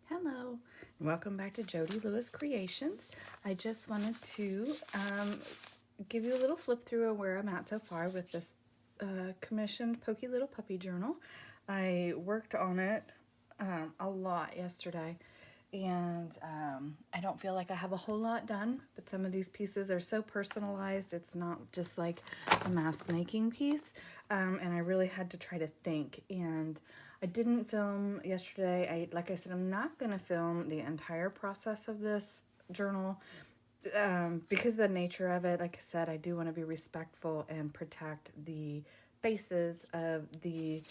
Hello, and welcome back to Jody Lewis Creations. I just wanted to give you a little flip through of where I'm at so far with this commissioned Pokey Little Puppy journal. I worked on it a lot yesterday, and I don't feel like I have a whole lot done, but some of these pieces are so personalized. It's not just like a mask making piece, and I really had to try to think. And I didn't film yesterday. Like I said, I'm not going to film the entire process of this journal because of the nature of it. Like I said, I do want to be respectful and protect the faces of the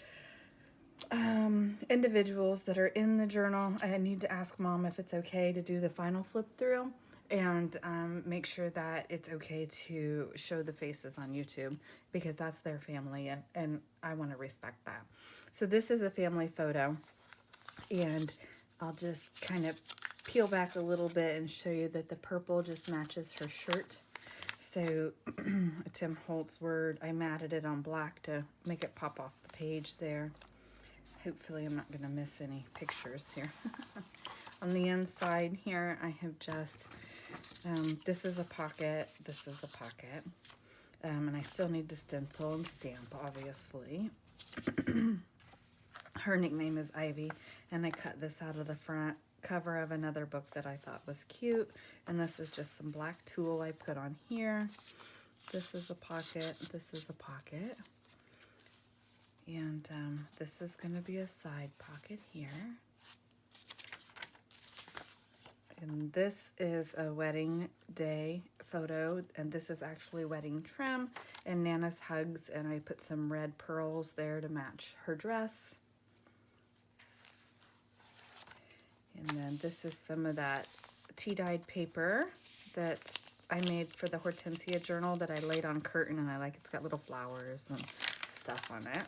individuals that are in the journal. I need to ask Mom if it's okay to do the final flip through and make sure that it's okay to show the faces on YouTube because that's their family and I want to respect that. So this is a family photo, and I'll just kind of peel back a little bit and show you that the purple just matches her shirt. So Tim Holtz word, I matted it on black to make it pop off the page there. Hopefully I'm not going to miss any pictures here. On the inside here, I have just, this is a pocket, this is a pocket, and I still need to stencil and stamp, obviously. Her nickname is Ivy, and I cut this out of the front cover of another book that I thought was cute, and this is just some black tulle I put on here. This is a pocket, this is a pocket. And this is going to be a side pocket here. And this is a wedding day photo, and this is actually wedding trim and Nana's hugs, and I put some red pearls there to match her dress. And then this is some of that tea-dyed paper that I made for the Hortensia journal that I laid on curtain, and I like it's got little flowers and stuff on it.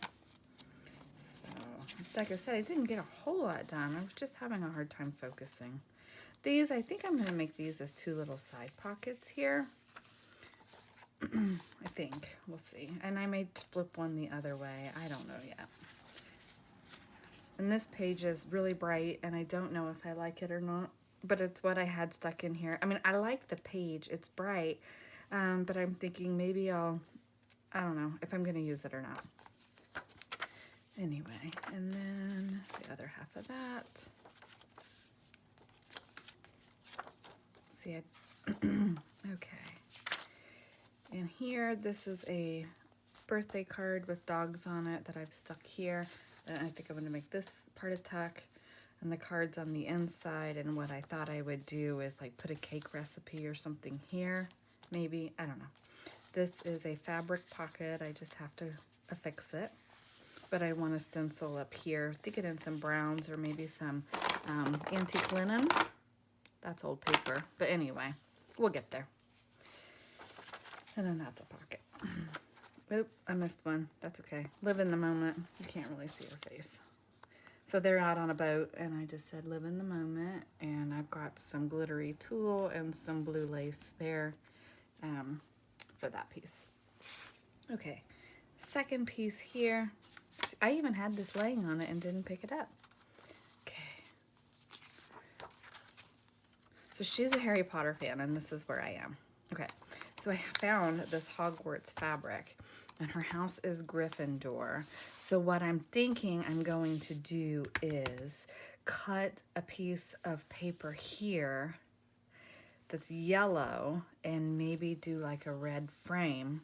Like I said, I didn't get a whole lot done. I was just having a hard time focusing. These, I think I'm going to make these as two little side pockets here. I think. We'll see. And I may flip one the other way. I don't know yet. And this page is really bright, and I don't know if I like it or not. But it's what I had stuck in here. I mean, I like the page. It's bright. But I'm thinking maybe I don't know if I'm going to use it or not. Anyway, and then the other half of that. See, okay. And here, this is a birthday card with dogs on it that I've stuck here. And I think I'm going to make this part a tuck and the cards on the inside. And what I thought I would do is like put a cake recipe or something here. Maybe, I don't know. This is a fabric pocket. I just have to affix it. But I want to stencil up here, stick it in some browns or maybe some antique linen. That's old paper. But anyway, we'll get there. And then that's a pocket. Oop, I missed one. That's okay. Live in the moment. You can't really see her face. So they're out on a boat, and I just said live in the moment. And I've got some glittery tulle and some blue lace there for that piece. Okay, second piece here. I even had this laying on it and didn't pick it up. Okay. So she's a Harry Potter fan, and this is where I am. Okay. So I found this Hogwarts Fabric, and her house is Gryffindor. So what I'm thinking I'm going to do is cut a piece of paper here that's yellow and maybe do like a red frame.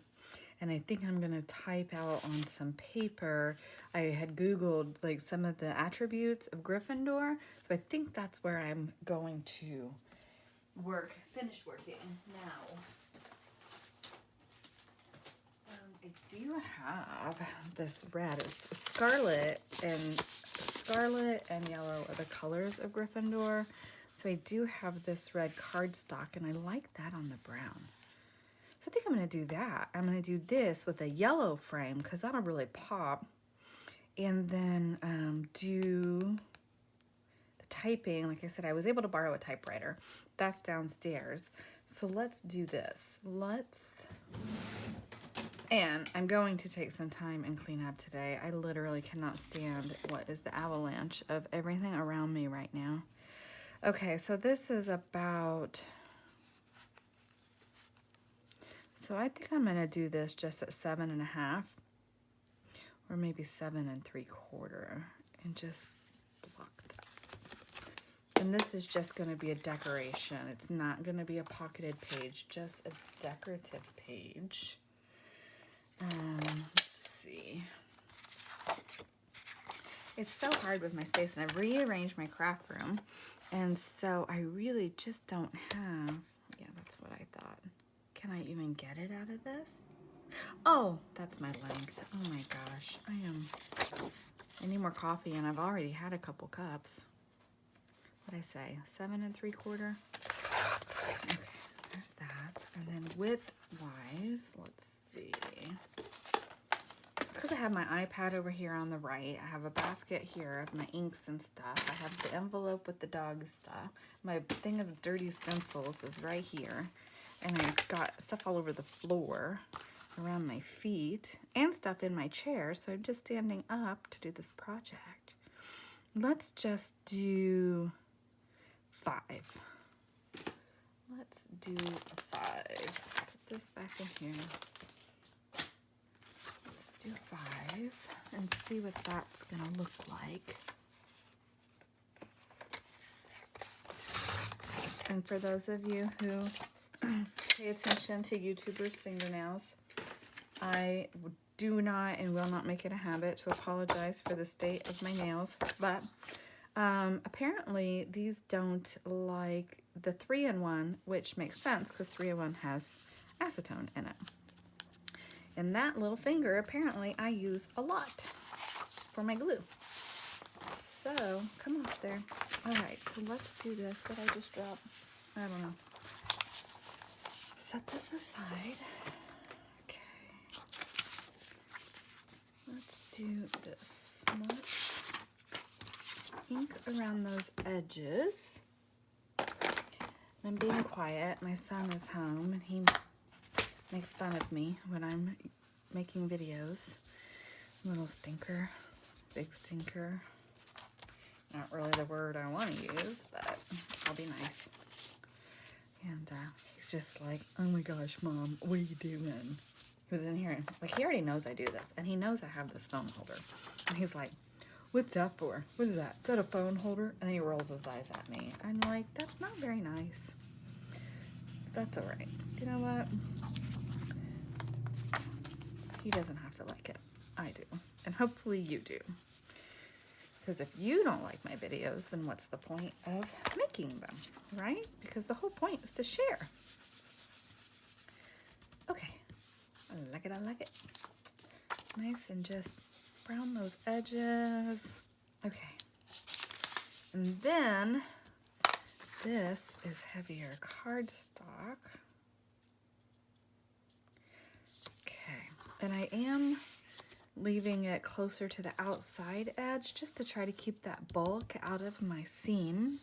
And I think I'm going to type out on some paper. I had Googled like some of the attributes of Gryffindor. So I think that's where I'm going to finish working now. I do have this red. It's scarlet and yellow are the colors of Gryffindor. So I do have this red cardstock, and I like that on the brown. So I think I'm going to do that. I'm going to do this with a yellow frame because that'll really pop. And then do the typing. Like I said, I was able to borrow a typewriter. That's downstairs. So let's do this. And I'm going to take some time and clean up today. I literally cannot stand what is the avalanche of everything around me right now. Okay, so this is about, so I think I'm gonna do this just at 7.5 or maybe 7 3/4 and just block that. And this is just gonna be a decoration. It's not gonna be a pocketed page, just a decorative page. Let's see. It's so hard with my space, and I've rearranged my craft room, and so I really just don't have, yeah, that's what I thought. Can I even get it out of this? Oh, that's my length. Oh my gosh, I need more coffee, and I've already had a couple cups. What'd I say, 7 3/4? Okay, there's that. And then width-wise, let's see. Because I have my iPad over here on the right, I have a basket here of my inks and stuff. I have the envelope with the dog stuff. My thing of dirty stencils is right here. And I've got stuff all over the floor, around my feet, and stuff in my chair. So I'm just standing up to do this project. Let's just do 5. Let's do 5. Put this back in here. Let's do 5 and see what that's gonna look like. And for those of you who pay attention to YouTubers' fingernails, I do not and will not make it a habit to apologize for the state of my nails, but apparently these don't like the 3-in-1, which makes sense because 3-in-1 has acetone in it. And that little finger, apparently, I use a lot for my glue. So, come off there. All right, so let's do this. Did I just drop? I don't know. Set this aside. Okay. Let's do this. Let's ink around those edges. I'm being quiet. My son is home, and he makes fun of me when I'm making videos. Little stinker, big stinker. Not really the word I want to use, but I'll be nice. And he's just like, oh my gosh, Mom, what are you doing? He was in here, and like, he already knows I do this, and he knows I have this phone holder. And he's like, what's that for? What is that? Is that a phone holder? And then he rolls his eyes at me. I'm like, that's not very nice. That's all right. You know what? He doesn't have to like it. I do. And hopefully you do. Because if you don't like my videos, then what's the point of making them, right? Because the whole point is to share. Okay. I like it, I like it. Nice and just brown those edges. Okay. And then this is heavier cardstock. Okay. And I am leaving it closer to the outside edge just to try to keep that bulk out of my seam.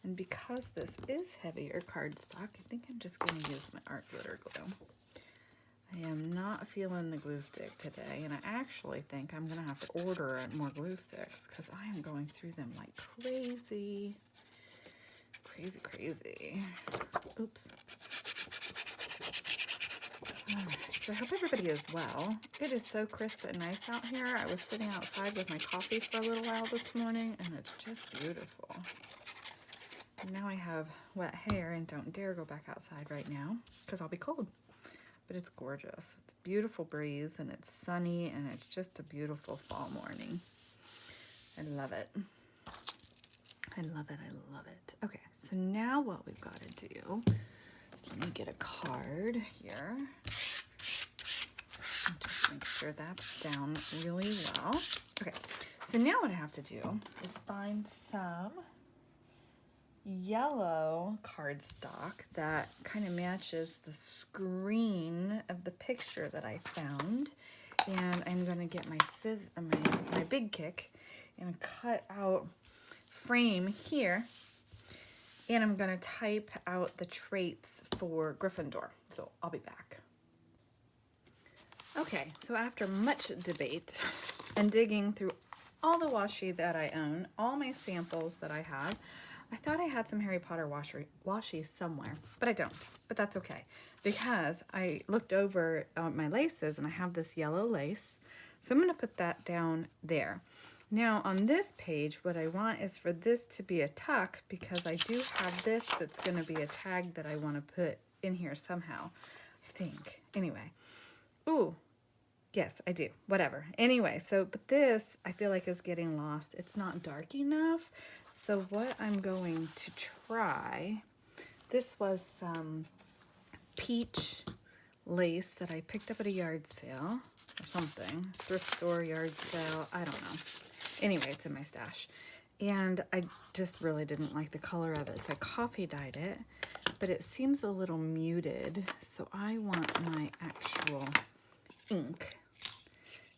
And because this is heavier cardstock, I think I'm just going to use my art glitter glue. I am not feeling the glue stick today, and I actually think I'm going to have to order more glue sticks because I am going through them like crazy. Crazy, crazy. Oops. Alright, so I hope everybody is well. It is so crisp and nice out here. I was sitting outside with my coffee for a little while this morning, and it's just beautiful. And now I have wet hair and don't dare go back outside right now because I'll be cold. But it's gorgeous. It's a beautiful breeze, and it's sunny, and it's just a beautiful fall morning. I love it. I love it. I love it. Okay, so now what we've got to do, let me get a card here. And just make sure that's down really well. Okay, so now what I have to do is find some yellow cardstock that kind of matches the screen of the picture that I found. And I'm going to get my my big kick and cut out frame here. And I'm going to type out the traits for Gryffindor. So I'll be back. Okay, so after much debate and digging through all the washi that I own, all my samples that I have, I thought I had some Harry Potter washi somewhere, but I don't. But that's okay, because I looked over my laces and I have this yellow lace. So I'm going to put that down there. Now on this page, what I want is for this to be a tuck, because I do have this that's going to be a tag that I want to put in here somehow, I think. Anyway. Ooh. Yes, I do. Whatever. Anyway, so, but this I feel like is getting lost. It's not dark enough. So what I'm going to try, this was some peach lace that I picked up at a yard sale or something. Thrift store, yard sale, I don't know. Anyway, it's in my stash. And I just really didn't like the color of it. So I coffee dyed it, but it seems a little muted. So I want my actual ink.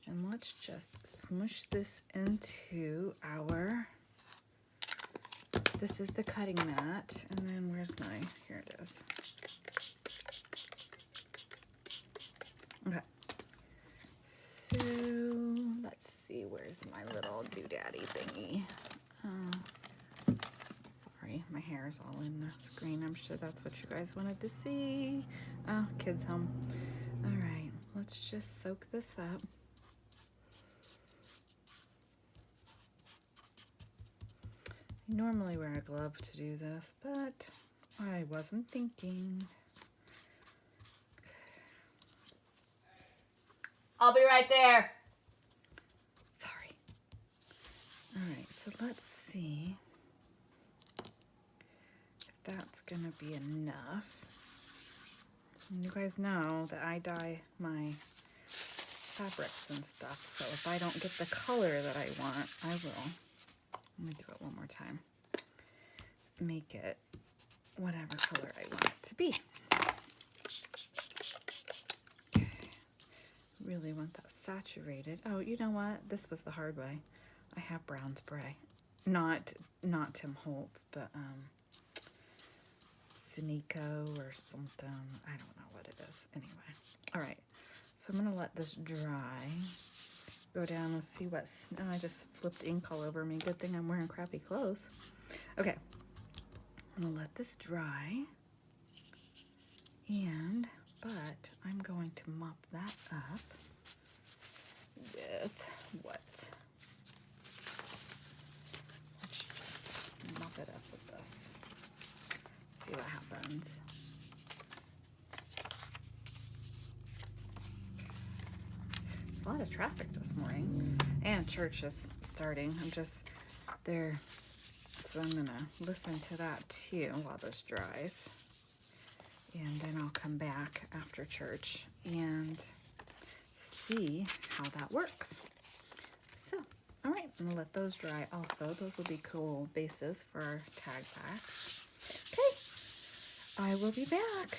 And let's just smush this into our, this is the cutting mat. And then where's my, here it is. Okay. So let's see, where's my little doodaddy thingy? Sorry, my hair is all in the screen. I'm sure that's what you guys wanted to see. Oh, kids home. All right, let's just soak this up. I normally wear a glove to do this, but I wasn't thinking. I'll be right there. Sorry. All right, so let's see if that's gonna be enough. And you guys know that I dye my fabrics and stuff, so if I don't get the color that I want, I will. Let me do it one more time. Make it whatever color I want it to be. Okay. Really want that saturated. Oh, you know what? This was the hard way. I have brown spray. Not Tim Holtz, but Sunico or something. I don't know what it is. Anyway. All right. So I'm going to let this dry. Go down and see what's, oh, I just flipped ink all over me. Good thing I'm wearing crappy clothes. Okay, I'm gonna let this dry, but I'm going to mop that up with what? Let's just mop it up with this. See what happens. A lot of traffic this morning, and church is starting. I'm just there, so I'm gonna listen to that too while this dries, and then I'll come back after church and see how that works. So, all right, I'm gonna let those dry also. Those will be cool bases for our tag packs. Okay, I will be back.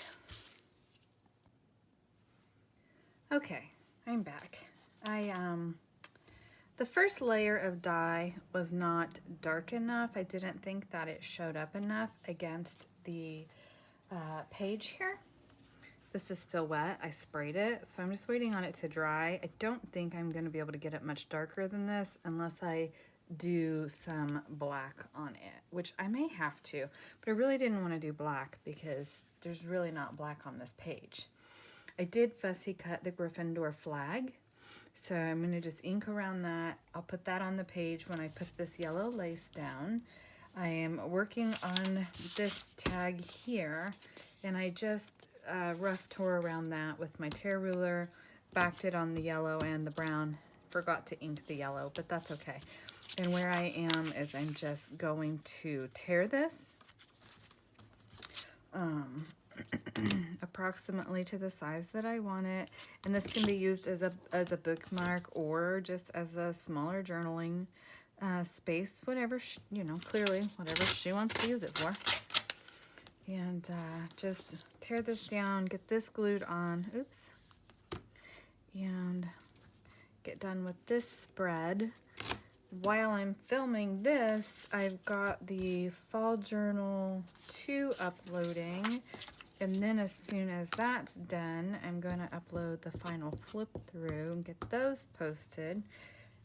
Okay, I'm back. The first layer of dye was not dark enough. I didn't think that it showed up enough against the page here. This is still wet. I sprayed it, so I'm just waiting on it to dry. I don't think I'm going to be able to get it much darker than this unless I do some black on it, which I may have to, but I really didn't want to do black because there's really not black on this page. I did fussy cut the Gryffindor flag. So I'm going to just ink around that. I'll put that on the page when I put this yellow lace down. I am working on this tag here, and I just rough tore around that with my tear ruler, backed it on the yellow and the brown. Forgot to ink the yellow, but that's okay. And where I am is I'm just going to tear this approximately to the size that I want it, and this can be used as a bookmark or just as a smaller journaling space, whatever clearly whatever she wants to use it for. And just tear this down, get this glued on, oops, and get done with this spread. While I'm filming this, I've got the Fall Journal 2 uploading. And then as soon as that's done, I'm going to upload the final flip through and get those posted.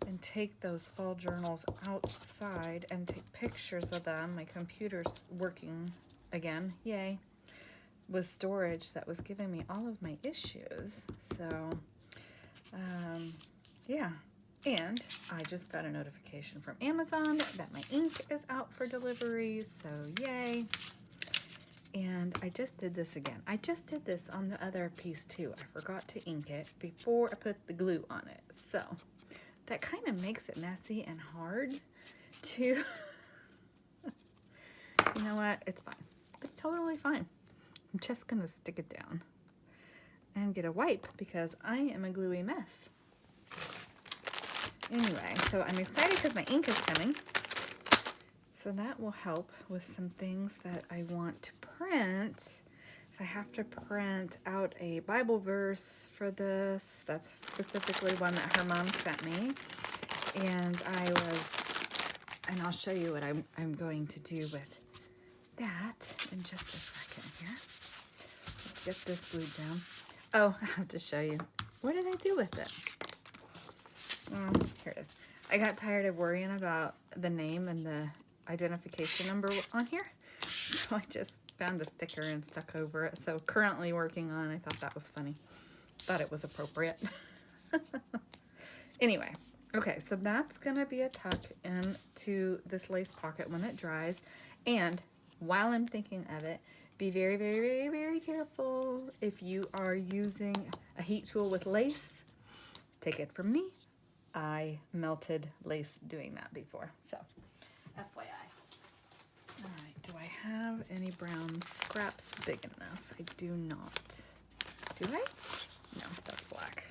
and take those fall journals outside and take pictures of them. My computer's working again, yay, with storage that was giving me all of my issues. So, yeah. And I just got a notification from Amazon that my ink is out for delivery, so yay. And I just did this again. I just did this on the other piece too. I forgot to ink it before I put the glue on it. So that kind of makes it messy and hard to, you know what? It's fine. It's totally fine. I'm just gonna stick it down and get a wipe because I am a gluey mess. Anyway, so I'm excited because my ink is coming. So that will help with some things that I want to print. So I have to print out a Bible verse for this. That's specifically one that her mom sent me. And I'll show you what I'm going to do with that in just a second here. Let's get this glued down. Oh, I have to show you. What did I do with it? Here it is. I got tired of worrying about the name and the identification number on here. So I just found a sticker and stuck over it. So currently working on, I thought that was funny. Thought it was appropriate. Anyway, okay, so that's gonna be a tuck into this lace pocket when it dries. And while I'm thinking of it, be very, very, very, very careful if you are using a heat tool with lace. Take it from me. I melted lace doing that before, so FYI. All right, do I have any brown scraps big enough? I do not. Do I? No, that's black.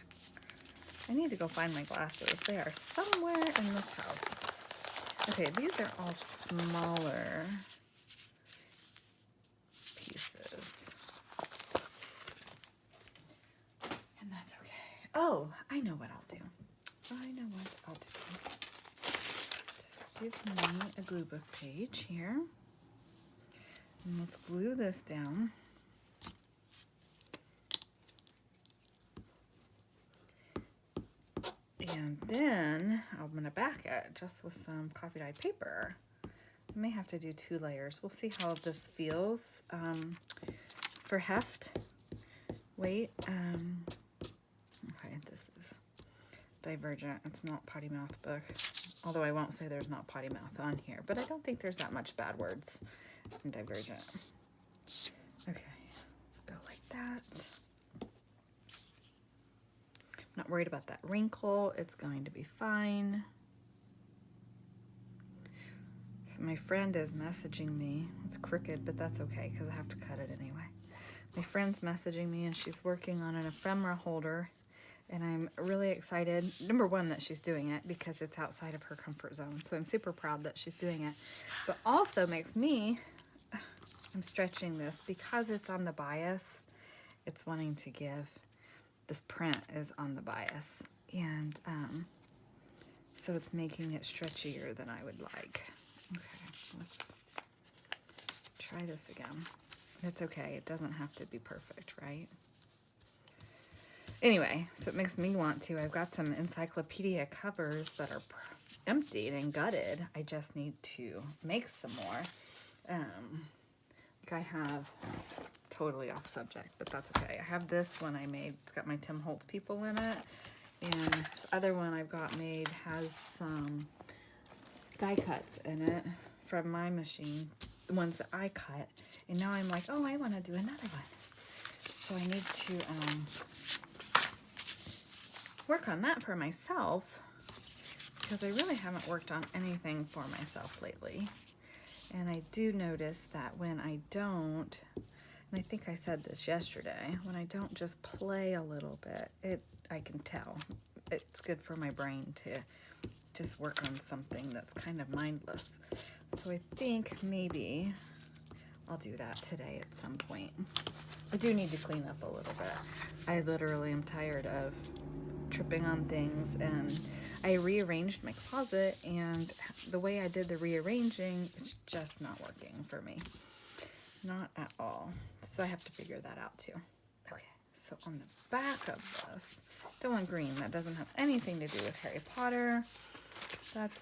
I need to go find my glasses. They are somewhere in this house. Okay, these are all smaller pieces. And that's okay. Oh, I know what I'll do. I know what I'll do. Just give me a glue book page here. And let's glue this down. And then I'm going to back it just with some coffee dyed paper. I may have to do 2 layers. We'll see how this feels for heft. Wait. Okay, this is Divergent. It's not Potty Mouth book. Although I won't say there's not potty mouth on here. But I don't think there's that much bad words in Divergent. Okay, let's go like that. Not worried about that wrinkle. It's going to be fine. So my friend is messaging me. It's crooked, but that's okay because I have to cut it anyway. My friend's messaging me and she's working on an ephemera holder. And I'm really excited, number one, that she's doing it because it's outside of her comfort zone. So I'm super proud that she's doing it. But also makes me, I'm stretching this because it's on the bias. It's wanting to give. This print is on the bias, and so it's making it stretchier than I would like. Okay, let's try this again. It's okay, it doesn't have to be perfect, right? Anyway, so it makes me want to. I've got some encyclopedia covers that are emptied and gutted. I just need to make some more. Like I have, totally off subject, but that's okay. I have this one I made. It's got my Tim Holtz people in it. And this other one I've got made has some die cuts in it from my machine, the ones that I cut. And now I'm like, oh, I want to do another one. So I need to work on that for myself because I really haven't worked on anything for myself lately. And I do notice that when I don't, and I think I said this yesterday, when I don't just play a little bit, I can tell. It's good for my brain to just work on something that's kind of mindless. So I think maybe I'll do that today at some point. I do need to clean up a little bit. I literally am tired of tripping on things, and I rearranged my closet, and the way I did the rearranging, it's just not working for me. Not at all. So I have to figure that out too. Okay, So on the back of this, don't want green. That doesn't have anything to do with Harry Potter. That's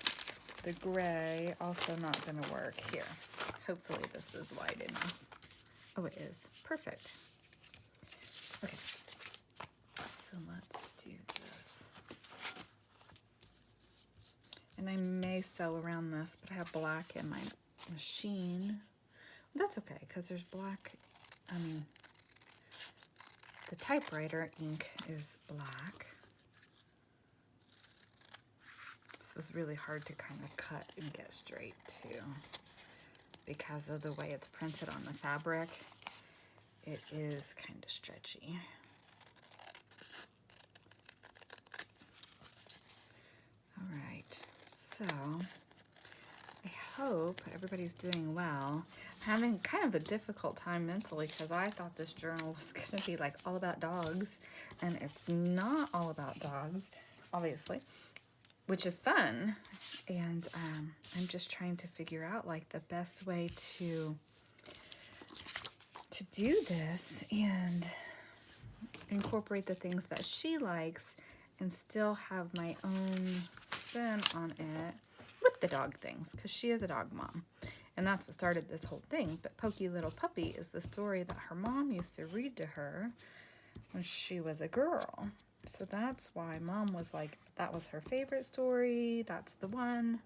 the gray. Also not going to work here. Hopefully this is wide enough. Oh, it is. Perfect. Okay. So let's do this. And I may sew around this, but I have black in my machine. That's okay, because there's black, the typewriter ink is black. This was really hard to kind of cut and get straight too, because of the way it's printed on the fabric. It is kind of stretchy. All right, so I hope everybody's doing well. I'm having kind of a difficult time mentally because I thought this journal was going to be like all about dogs, and it's not all about dogs, obviously, which is fun. And I'm just trying to figure out like the best way to do this and incorporate the things that she likes and still have my own spin on it with the dog things, because she is a dog mom. And that's what started this whole thing. But Pokey Little Puppy is the story that her mom used to read to her when she was a girl. So that's why Mom was like, that was her favorite story. That's the one.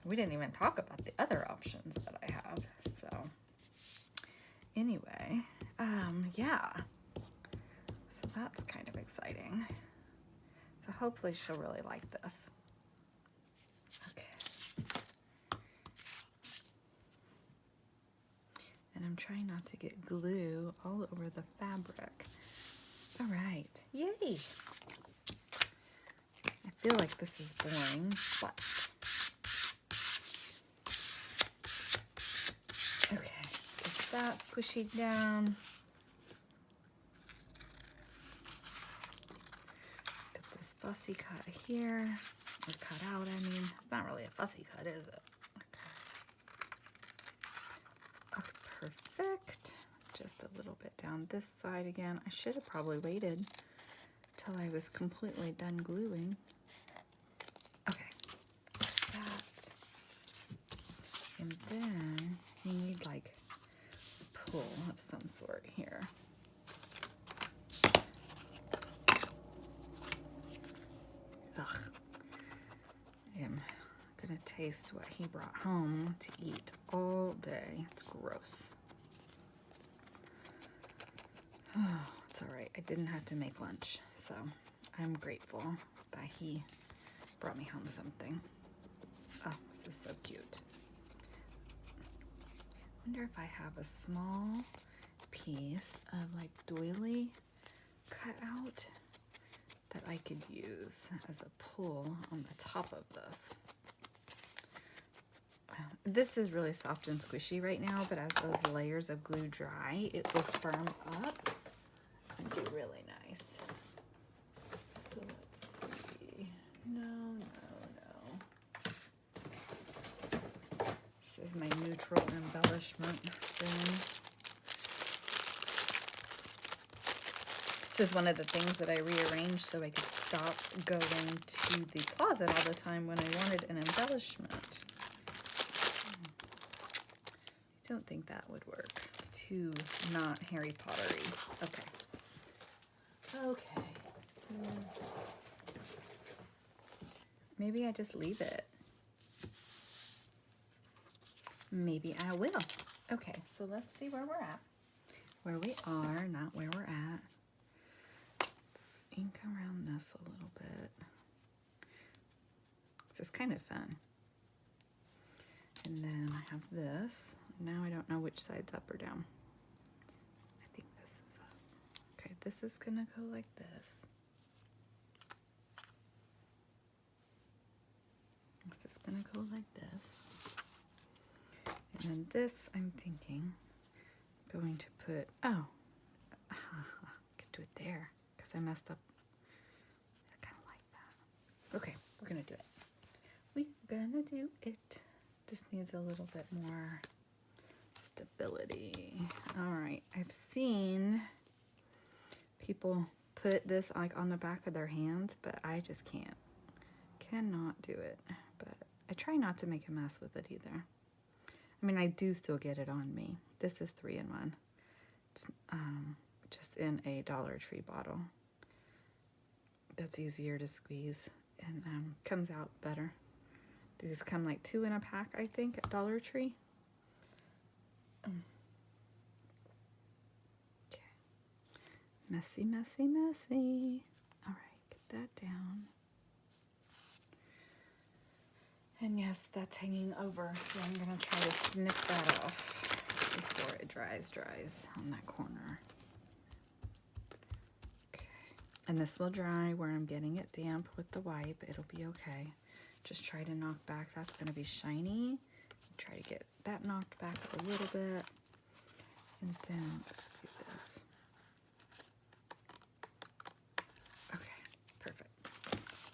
We didn't even talk about the other options that I have. So anyway, yeah. So that's kind of exciting. So hopefully she'll really like this. Okay. And I'm trying not to get glue all over the fabric. All right, yay. I feel like this is boring, but. Okay, get that squishy down. Get this fussy cut here, or cut out, I mean. It's not really a fussy cut, is it? Okay, perfect. Just a little bit down this side again. I should have probably waited till I was completely done gluing. Okay, that. And then you need like pull of some sort here. Ugh. I am gonna taste what he brought home to eat all day. It's gross. Oh, it's all right. I didn't have to make lunch, so I'm grateful that he brought me home something. Oh, this is so cute. I wonder if I have a small piece of like doily cut out that I could use as a pull on the top of this. This is really soft and squishy right now, but as those layers of glue dry, it will firm up and be really nice. So let's see. No. This is my neutral embellishment thing. This is one of the things that I rearranged so I could stop going to the closet all the time when I wanted an embellishment. I don't think that would work. It's too not Harry Potter-y. Okay. Maybe I just leave it. Maybe I will. Okay, so let's see where we're at. Where we are, not where we're at. Let's ink around this a little bit. This is kind of fun. And then I have this. Now I don't know which side's up or down. I think this is up. Okay, this is gonna go like this. This is gonna go like this. And then this, I'm thinking, going to put, I could do it there because I messed up. I kind of like that. Okay, we're gonna do it. We're gonna do it. This needs a little bit more stability. All right, I've seen people put this like on the back of their hands, but I just cannot do it. But I try not to make a mess with it either. I mean, I do still get it on me. This is 3-in-1. It's just in a Dollar Tree bottle. That's easier to squeeze and comes out better. These come like 2 in a pack, I think, at Dollar Tree. Okay. Messy, messy, messy. All right, get that down. And yes, that's hanging over, so I'm gonna try to snip that off before it dries on that corner. Okay. And this will dry where I'm getting it damp with the wipe. It'll be okay. Just try to knock back. That's gonna be shiny. Try to get that knocked back a little bit. And then let's do this. Okay, perfect.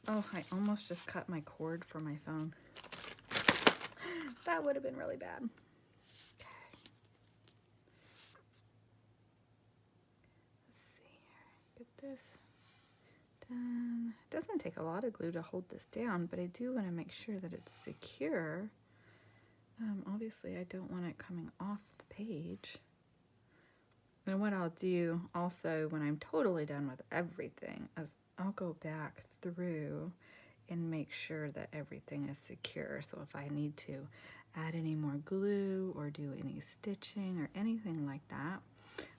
Oh, I almost just cut my cord for my phone. That would have been really bad. Okay. Let's see here. Get this done. It doesn't take a lot of glue to hold this down, but I do want to make sure that it's secure. Obviously, I don't want it coming off the page. And what I'll do also when I'm totally done with everything is I'll go back through and make sure that everything is secure. So if I need to add any more glue or do any stitching or anything like that,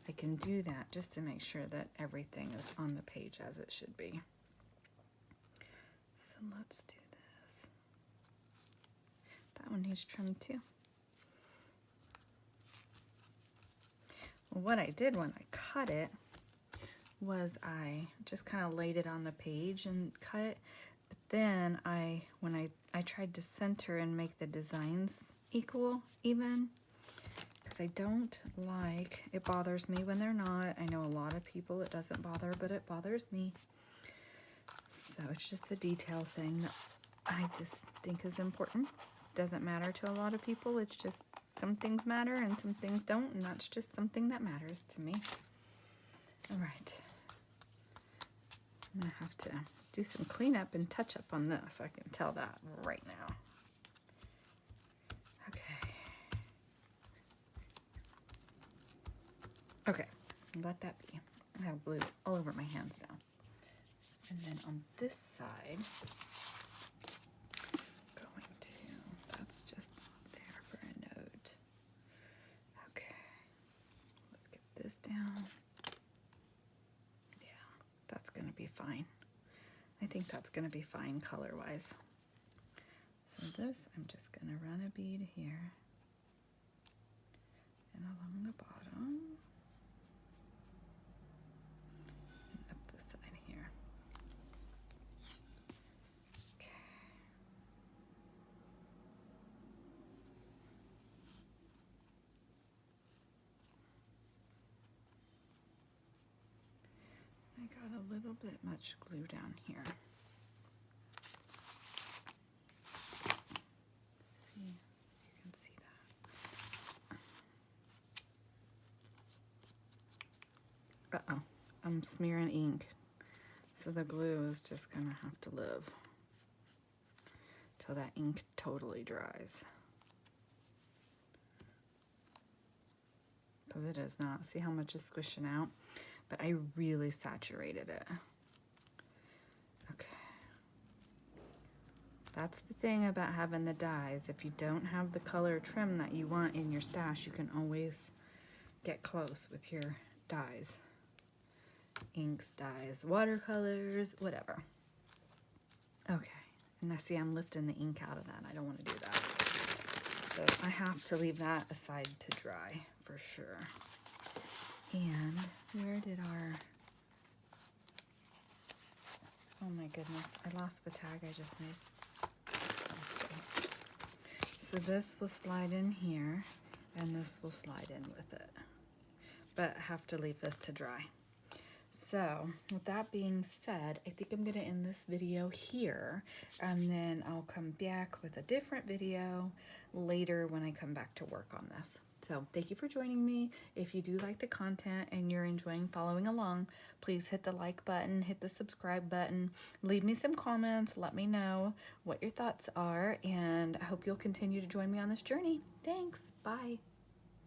I can do that just to make sure that everything is on the page as it should be. So let's do this. That one needs trimmed too. Well, what I did when I cut it was I just kind of laid it on the page and cut. But then when I tried to center and make the designs even, because I don't like, it bothers me when they're not. I know a lot of people it doesn't bother, but it bothers me. So it's just a detail thing that I just think is important. Doesn't matter to a lot of people. It's just some things matter and some things don't, and that's just something that matters to me. All right. I'm gonna have to do some cleanup and touch up on this. I can tell that right now. Okay. Okay, let that be. I have glue all over my hands now. And then on this side, that's just there for a note. Okay, let's get this down. Yeah, that's gonna be fine. I think that's gonna be fine color-wise. So this, I'm just gonna run a bead here and along the bottom and up the side here. Okay. I got a little bit much glue down here. See, you can see that. Uh-oh, I'm smearing ink. So the glue is just gonna have to live till that ink totally dries. Because it is not. See how much is squishing out? But I really saturated it. Okay. That's the thing about having the dyes. If you don't have the color trim that you want in your stash, you can always get close with your dyes. Inks, dyes, watercolors, whatever. Okay. And I see I'm lifting the ink out of that. I don't want to do that. So I have to leave that aside to dry for sure. And where did our, oh my goodness, I lost the tag I just made. Okay. So this will slide in here, and this will slide in with it. But I have to leave this to dry. So with that being said, I think I'm going to end this video here, and then I'll come back with a different video later when I come back to work on this. So thank you for joining me. If you do like the content and you're enjoying following along, please hit the like button, hit the subscribe button, leave me some comments, let me know what your thoughts are, and I hope you'll continue to join me on this journey. Thanks. Bye.